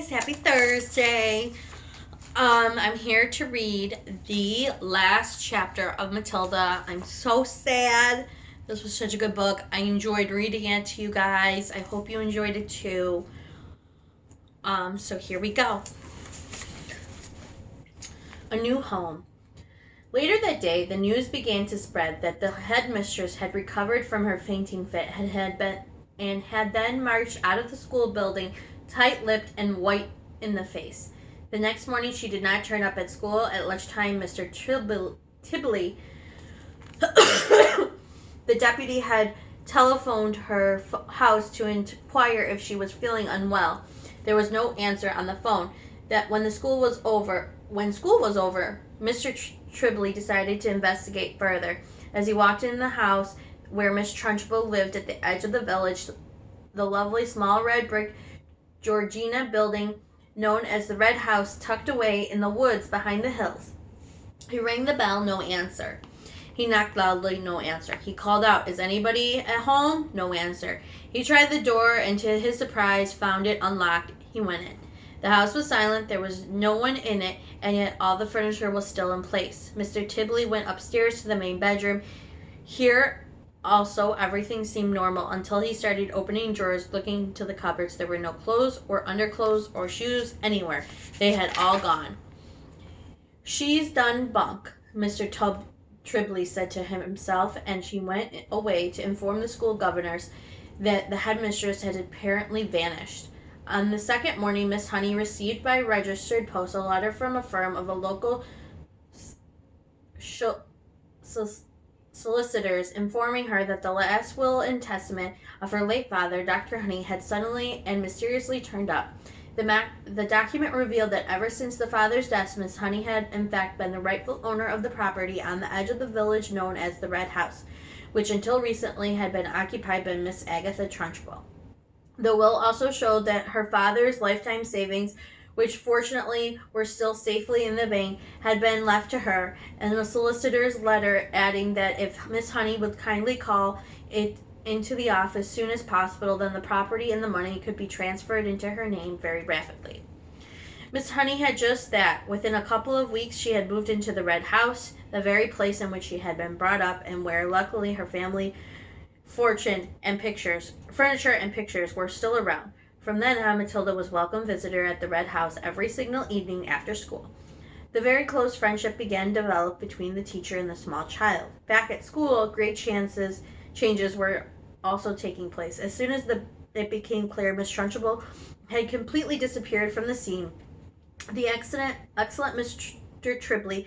guys, happy Thursday. I'm here to read the last chapter of Matilda. I'm so sad. This was such a good book. I enjoyed reading it to you guys. I hope you enjoyed it too. So here we go. A new home. Later that day, the news began to spread that the headmistress had recovered from her fainting fit and had then marched out of the school building, tight-lipped and white in the face. The next morning, she did not turn up at school. At lunchtime, Mr. Tibley, the deputy, had telephoned her house to inquire if she was feeling unwell. There was no answer on the phone. That when school was over, Mr. Tribbley decided to investigate further. As he walked in the house where Miss Trunchbull lived at the edge of the village, the lovely small red brick Georgina building known as the Red House, tucked away in the woods behind the hills. He rang the bell, no answer. He knocked loudly, no answer. He called out, "Is anybody at home?" No answer. He tried the door and to his surprise found it unlocked. He went in. The house was silent. There was no one in it, and yet all the furniture was still in place. Mr. Tibley went upstairs to the main bedroom. Here also everything seemed normal until he started opening drawers, looking into the cupboards. There were no clothes or underclothes or shoes anywhere. They had all gone. "She's done bunk," Mr. Tribbley said to himself, and she went away to inform the school governors that the headmistress had apparently vanished. On the second morning, Miss Honey received by registered post a letter from a firm of a local solicitors informing her that the last will and testament of her late father, Dr. Honey, had suddenly and mysteriously turned up. The document revealed that ever since the father's death, Miss Honey had in fact been the rightful owner of the property on the edge of the village known as the Red House, which until recently had been occupied by Miss Agatha Trunchbull. The will also showed that her father's lifetime savings, which fortunately were still safely in the bank, had been left to her, and the solicitor's letter adding that if Miss Honey would kindly call it into the office as soon as possible, then the property and the money could be transferred into her name very rapidly. Miss Honey had just that. Within a couple of weeks she had moved into the Red House, the very place in which she had been brought up, and where luckily her family furniture and pictures were still around. From then on, Matilda was welcome visitor at the Red House every single evening after school. The very close friendship began to develop between the teacher and the small child. Back at school, great changes were also taking place. As soon as it became clear Miss Trunchbull had completely disappeared from the scene, the excellent Mr. Tribbley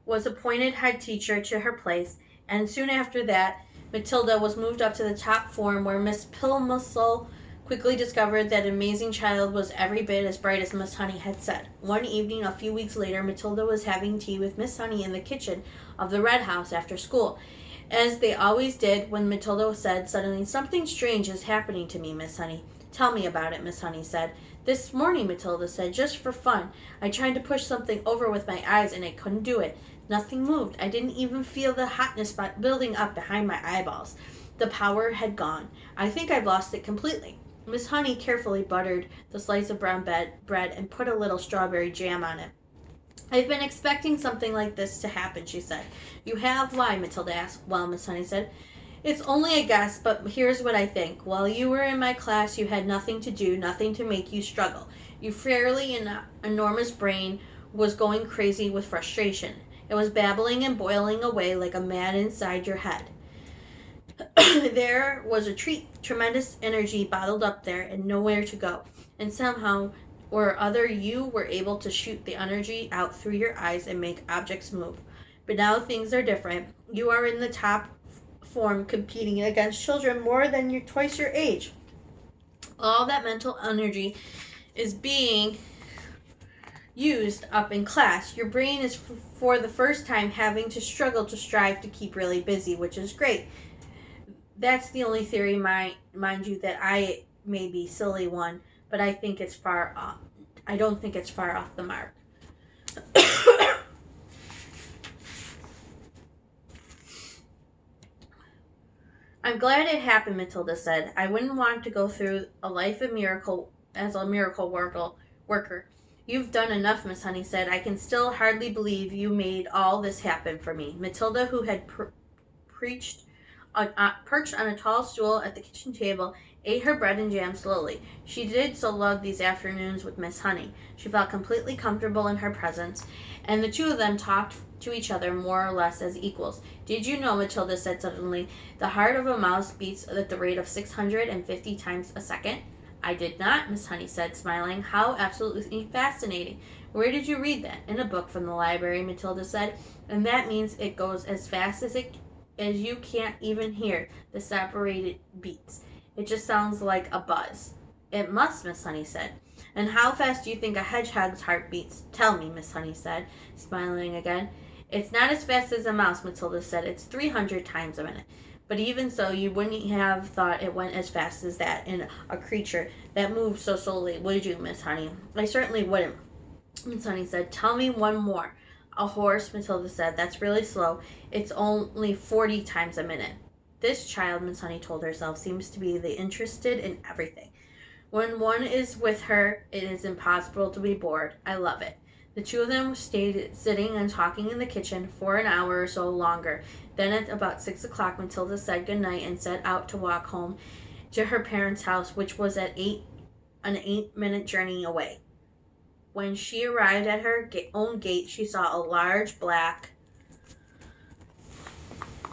was appointed head teacher to her place, and soon after that, Matilda was moved up to the top form, where Miss Pilmuscle quickly discovered that amazing child was every bit as bright as Miss Honey had said. One evening, a few weeks later, Matilda was having tea with Miss Honey in the kitchen of the Red House after school. As they always did, when Matilda said suddenly, "Something strange is happening to me, Miss Honey." "Tell me about it," Miss Honey said. "This morning," Matilda said, "just for fun, I tried to push something over with my eyes and I couldn't do it. Nothing moved. I didn't even feel the hotness building up behind my eyeballs. The power had gone. I think I've lost it completely." Miss Honey carefully buttered the slice of brown bread and put a little strawberry jam on it. "I've been expecting something like this to happen," she said. "You have? Why?" Matilda asked. "Well," Miss Honey said, "it's only a guess, but here's what I think. While you were in my class, you had nothing to do, nothing to make you struggle. Your fairly enormous brain was going crazy with frustration. It was babbling and boiling away like a man inside your head. There was a tremendous energy bottled up there and nowhere to go. And somehow or other you were able to shoot the energy out through your eyes and make objects move. But now things are different. You are in the top form competing against children more than twice your age. All that mental energy is being used up in class. Your brain is for the first time having to struggle to strive to keep really busy, which is great. That's the only theory, mind you, that I may be silly one, but I think it's far off. I don't think it's far off the mark." "I'm glad it happened," Matilda said. "I wouldn't want to go through a life of miracle worker worker. You've done enough, Miss Honey said. I can still hardly believe you made all this happen for me. Matilda, who had perched on a tall stool at the kitchen table, ate her bread and jam slowly. She did so love these afternoons with Miss Honey. She felt completely comfortable in her presence, and the two of them talked to each other more or less as equals. Did you know, Matilda said suddenly, the heart of a mouse beats at the rate of 650 times a second? I did not, Miss Honey said, smiling. How absolutely fascinating. Where did you read that? In a book from the library, Matilda said. And that means it goes as fast as you can't even hear the separated beats. It just sounds like a buzz. It must, Miss Honey said. And how fast do you think a hedgehog's heart beats? Tell me, Miss Honey said, smiling again. It's not as fast as a mouse, Matilda said. It's 300 times a minute. But even so, you wouldn't have thought it went as fast as that in a creature that moves so slowly, would you, Miss Honey? I certainly wouldn't, Miss Honey said. Tell me one more. A horse, Matilda said. That's really slow. It's only 40 times a minute. This child, Miss Honey told herself, seems to be interested in everything. When one is with her, it is impossible to be bored. I love it. The two of them stayed sitting and talking in the kitchen for an hour or so longer. Then at about 6 o'clock, Matilda said good night and set out to walk home to her parents' house, which was an 8-minute journey away. When she arrived at her own gate, she saw a large black...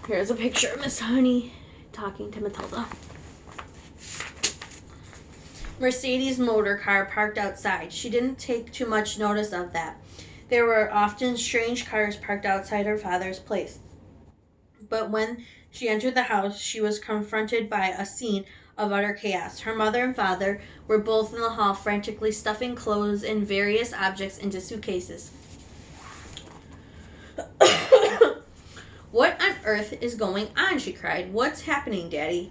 Here's a picture of Miss Honey talking to Matilda. Mercedes motor car parked outside. She didn't take too much notice of that. There were often strange cars parked outside her father's place. But when she entered the house, she was confronted by a scene of utter chaos. Her mother and father were both in the hall, frantically stuffing clothes and various objects into suitcases. What on earth is going on? She cried. What's happening, Daddy?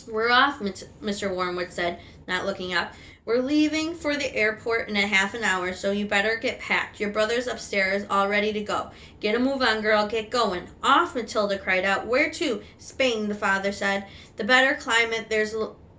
We're off, Mr. Wormwood said, not looking up. We're leaving for the airport in a half an hour, so you better get packed. Your brother's upstairs, all ready to go. Get a move on, girl. Get going. Off, Matilda cried out. Where to? Spain, the father said. The better climate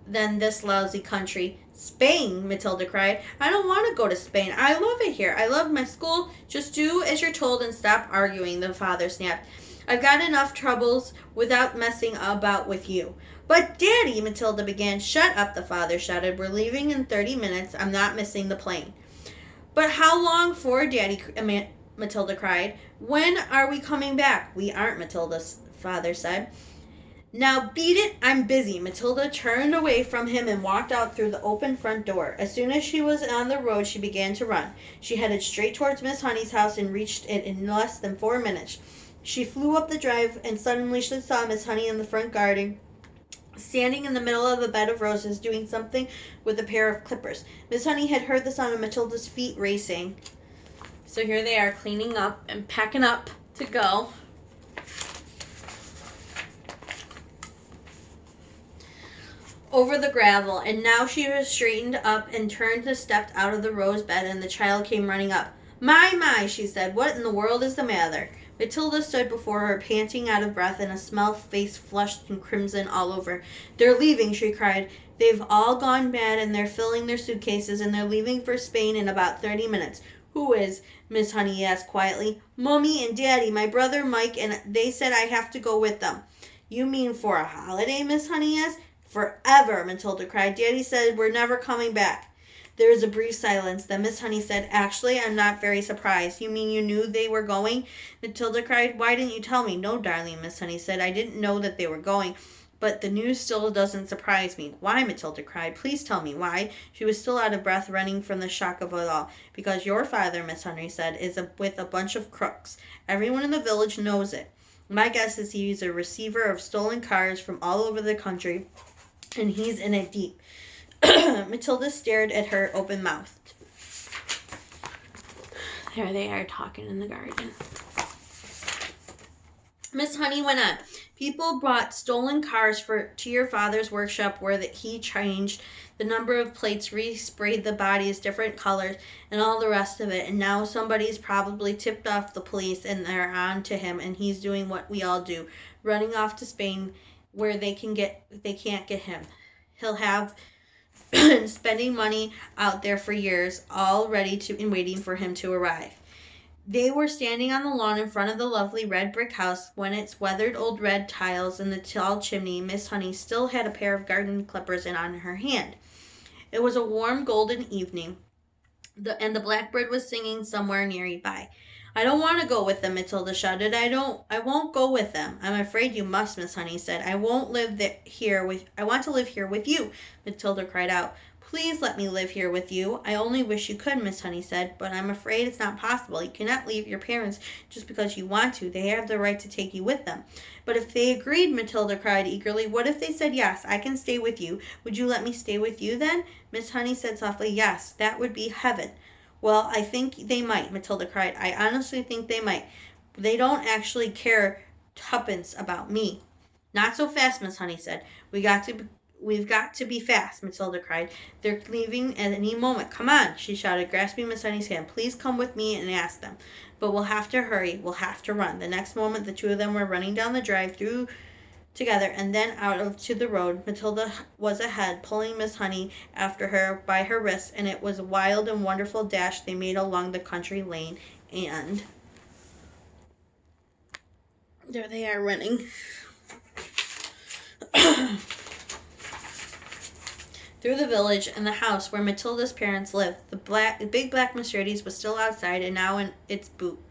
than this lousy country. Spain, Matilda cried. I don't want to go to Spain. I love it here. I love my school. Just do as you're told and stop arguing, the father snapped. I've got enough troubles without messing about with you. But, Daddy, Matilda began. Shut up, the father shouted. We're leaving in 30 minutes. I'm not missing the plane. But how long for, Daddy? Matilda cried. When are we coming back? We aren't, Matilda's father said. Now beat it, I'm busy. Matilda turned away from him and walked out through the open front door. As soon as she was on the road, she began to run. She headed straight towards Miss Honey's house and reached it in less than 4 minutes. She flew up the drive, and suddenly she saw Miss Honey in the front garden, standing in the middle of a bed of roses, doing something with a pair of clippers. Miss Honey had heard the sound of Matilda's feet racing. So here they are, cleaning up and packing up to go. Over the gravel, and now she was straightened up and turned and stepped out of the rose bed, and the child came running up. My, she said, what in the world is the matter? Matilda stood before her, panting out of breath, and a small face flushed and crimson all over. They're leaving, she cried. They've all gone mad, and they're filling their suitcases, and they're leaving for Spain in about 30 minutes. Who is? Miss Honey asked quietly. Mommy and Daddy, my brother Mike, and they said I have to go with them. You mean for a holiday? Miss Honey asked. Forever, Matilda cried. Daddy said we're never coming back. There was a brief silence. Then Miss Honey said, Actually, I'm not very surprised. You mean you knew they were going? Matilda cried. Why didn't you tell me? No, darling, Miss Honey said. I didn't know that they were going. But the news still doesn't surprise me. Why? Matilda cried. Please tell me why. She was still out of breath, running from the shock of it all. Because your father, Miss Honey said, is with a bunch of crooks. Everyone in the village knows it. My guess is he's a receiver of stolen cars from all over the country, and he's in it deep. Matilda stared at her open-mouthed. There they are, talking in the garden. Miss Honey went on. People brought stolen cars to your father's workshop where he changed the number of plates, resprayed the bodies different colors, and all the rest of it. And now somebody's probably tipped off the police, and they're on to him, and he's doing what we all do, running off to Spain where they can't get him. He'll have spending money out there for years, all ready to and waiting for him to arrive. They were standing on the lawn in front of the lovely red brick house when its weathered old red tiles and the tall chimney. Miss Honey still had a pair of garden clippers on her hand. It was a warm golden evening, and the blackbird was singing somewhere nearby. I don't want to go with them, Matilda shouted. I won't go with them. I'm afraid you must, Miss Honey said. I want to live here with you, Matilda cried out. Please let me live here with you. I only wish you could, Miss Honey said, but I'm afraid it's not possible. You cannot leave your parents just because you want to. They have the right to take you with them. But if they agreed, Matilda cried eagerly, what if they said, yes, I can stay with you? Would you let me stay with you then? Miss Honey said softly, yes, that would be heaven. Well, I think they might, Matilda cried. I honestly think they might. They don't actually care tuppence about me. Not so fast, Miss Honey said. We've got to be fast, Matilda cried. They're leaving at any moment. Come on, she shouted, grasping Miss Honey's hand. Please come with me and ask them. But we'll have to hurry. We'll have to run. The next moment, the two of them were running down the drive through together and then out to the road. Matilda was ahead, pulling Miss Honey after her by her wrist, and it was a wild and wonderful dash they made along the country lane, and there they are running through the village and the house where Matilda's parents lived. The big black Mercedes was still outside and now in its boot.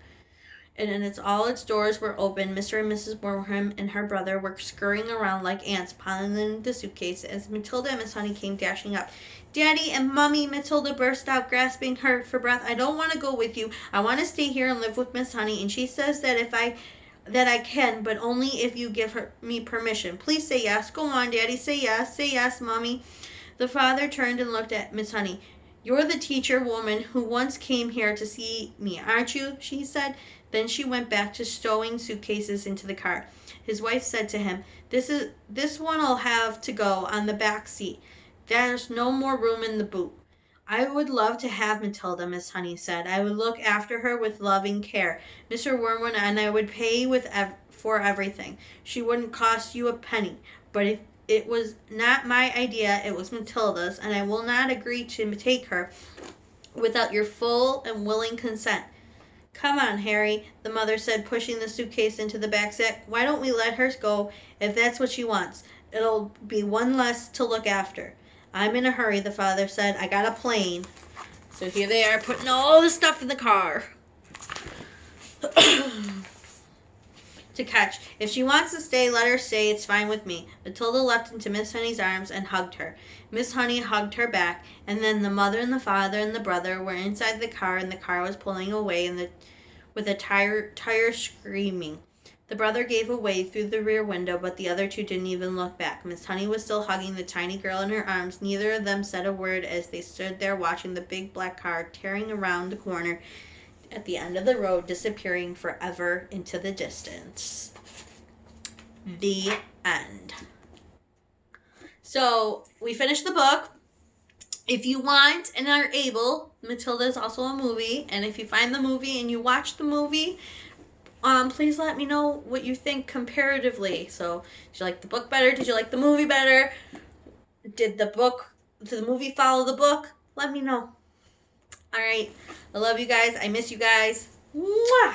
And all its doors were open. Mr. and Mrs. Wormham and her brother were scurrying around like ants, piling in the suitcase as Matilda and Miss Honey came dashing up. Daddy and Mummy, Matilda burst out, grasping her for breath. I don't want to go with you. I want to stay here and live with Miss Honey, and she says that I can, but only if you give me permission. Please say yes. Go on, Daddy. Say yes. Say yes, Mummy. The father turned and looked at Miss Honey. You're the teacher woman who once came here to see me, aren't you? She said. Then she went back to stowing suitcases into the car. His wife said to him, This one'll have to go on the back seat. There's no more room in the boot. I would love to have Matilda, Miss Honey said. I would look after her with loving care, Mr. Wormwood, and I would pay for everything. She wouldn't cost you a penny. But if it was not my idea, it was Matilda's, and I will not agree to take her without your full and willing consent. Come on, Harry, the mother said, pushing the suitcase into the back seat. Why don't we let her go if that's what she wants? It'll be one less to look after. I'm in a hurry, the father said. I got a plane. So here they are putting all the stuff in the car to catch. If she wants to stay, let her stay. It's fine with me. Matilda leapt into Miss Honey's arms and hugged her. Miss Honey hugged her back, and then the mother and the father and the brother were inside the car, and the car was pulling away with a tire screaming. The brother gave away through the rear window, but the other two didn't even look back. Miss Honey was still hugging the tiny girl in her arms. Neither of them said a word as they stood there watching the big black car tearing around the corner at the end of the road, disappearing forever into the distance. The end. So we finished the book. If you want and are able, Matilda is also a movie, and if you find the movie and you watch the movie, please let me know what you think comparatively. So, did you like the book better? Did you like the movie better? Did the movie follow the book? Let me know. All right. I love you guys. I miss you guys. Mwah!